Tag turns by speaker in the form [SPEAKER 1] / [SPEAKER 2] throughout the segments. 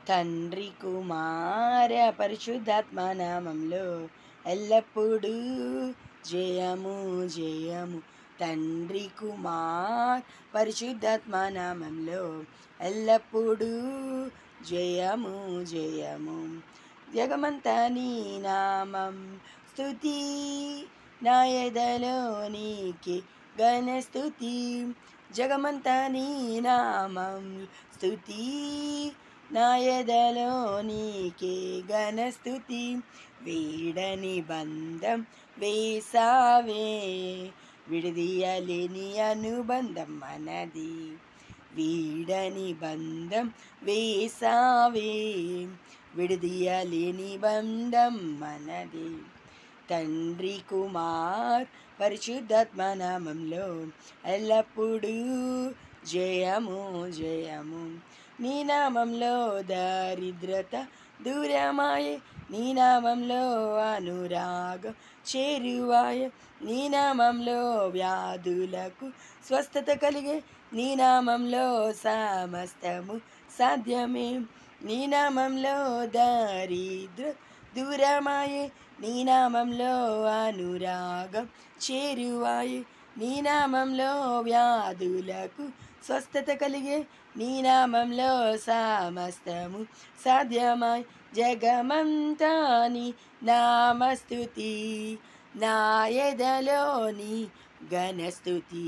[SPEAKER 1] తండ్రి కుమార పరిశుద్ధాత్మ నామంలో ఎల్లప్పుడూ జయము జయము. తండ్రి కుమార్ పరిశుద్ధాత్మ నామంలో ఎల్లప్పుడూ జయము జయము. జగమంతా నీ నామం స్తుతి, నా ఎదలోనికి ఘన స్తుతి. జగమంతా నీ నామం స్తుతి, నా ఎదలోనికి ఘన స్తుతి. వీడని బంధం వేసావే, విడదీయలేని అనుబంధం మనది. వీడని బంధం వేసావే, విడదీయలేని బంధం మనది. తండ్రి కుమార్ పరిశుద్ధాత్మ నామంలో ఎల్లప్పుడూ జయము జయము. నీ నామంలో దారిద్రత దూరమాయే, నీ నామంలో అనురాగం చేరువాయే. నీ నామంలో వ్యాధులకు స్వస్థత కలిగే, నీ నామంలో సమస్తము సాధ్యమే. నీ నామంలో దారిద్ర దూరమాయే, నీ నామంలో అనురాగం చేరువాయే. నీ నామంలో వ్యాధులకు స్వస్థత కలిగే, నీ నామంలో సమస్తము సాధ్యమాయ్. జగమంతా నీ నామస్తుతి, నా ఎదలోని ఘనస్తుతి.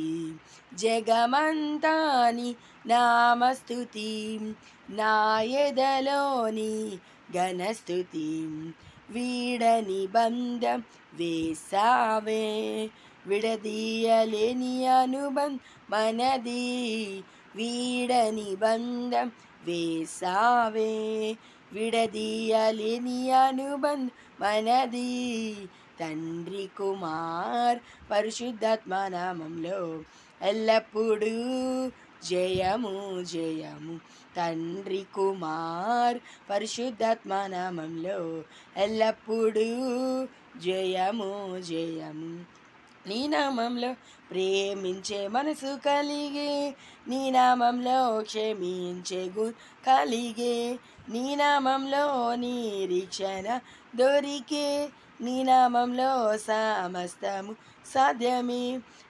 [SPEAKER 1] జగమంతా నీ నామస్తుతి, నా ఎదలోని ఘనస్తుతి. వీడని బంధం వేసావే, విడదీయలేని అనుబంధం మనది. వీడని బంధం వేసావే, విడదీయలేని అనుబంధం మనది. తండ్రి కుమార్ పరిశుద్ధాత్మ నామంలో ఎల్లప్పుడూ జయము జయము. తండ్రి కుమార్ పరిశుద్ధాత్మ నామంలో ఎల్లప్పుడూ జయము జయము. నీ నామంలో ప్రేమించే మనసు కలిగే, నీ నామంలో క్షమించే గుణం కలిగే. నీ నామంలో నిరీక్షణ దొరికే, నీ నామంలో సమస్తము సాధ్యమే.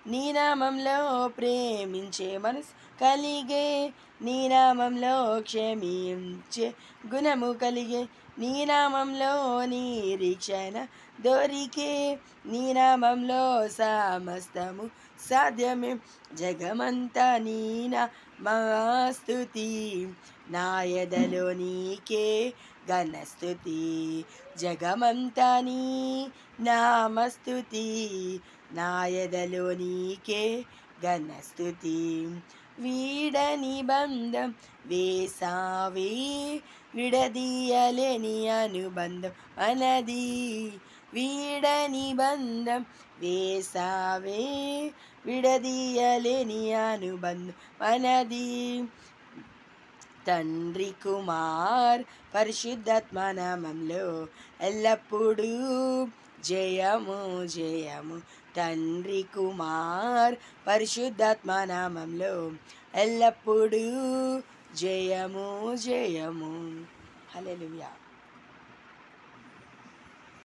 [SPEAKER 1] నీ నామంలో ప్రేమించే మనసు కలిగే, నీ నామంలో క్షమించే గుణము కలిగే. నీ నామంలో నిరీక్షణ దొరికే, నీ నామంలో సమస్తము సాధ్యమే. జగమంతా నీ నామస్తుతి, నా ఎదలో నీకే ఘనస్తుతి. జగమంతా నీ నామస్తుతి, నా ఎదలో నీకే ఘనస్తుతి. వీడని బంధం వేసావే, విడదీయలేని అనుబంధం మనది. వీడని బంధం వేసావే, విడదీయలేని అనుబంధం మనది. తండ్రి కుమార్ పరిశుద్ధాత్మ నామంలో ఎల్లప్పుడూ జయము జయము. తండ్రి కుమార్ పరిశుద్ధాత్మ నామంలో ఎల్లప్పుడూ జయము జయము. హల్లెలూయా.